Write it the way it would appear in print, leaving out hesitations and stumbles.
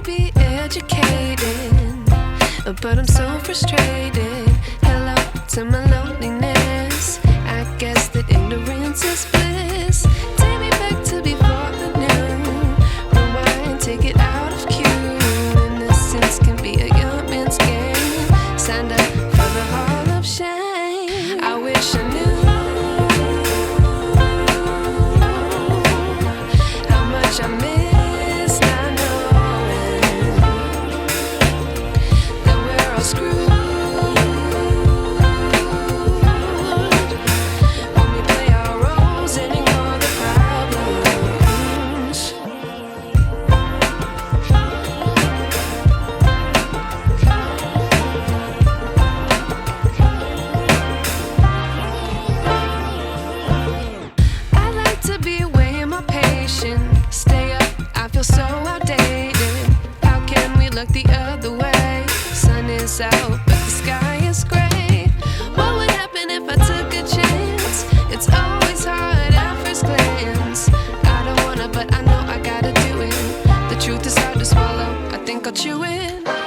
be educated, but I'm so frustrated. Hello to my loneliness. I guess that ignorance is bliss. Take me back to before I knew. Rewind, take it out of cue. Innocence can be a young man's game. Signed up for the hall of shame. I wish I knew how much I miss not knowing that we're all screwed when we play our roles and ignore the problems. I like to be away in my patience. Stay up, I feel so outdated. How can we look the other way? Sun is out, but the sky is gray. What would happen if I took a chance? It's always hard at first glance. I don't wanna, but I know I gotta do it. The truth is hard to swallow, I think I'll chew it.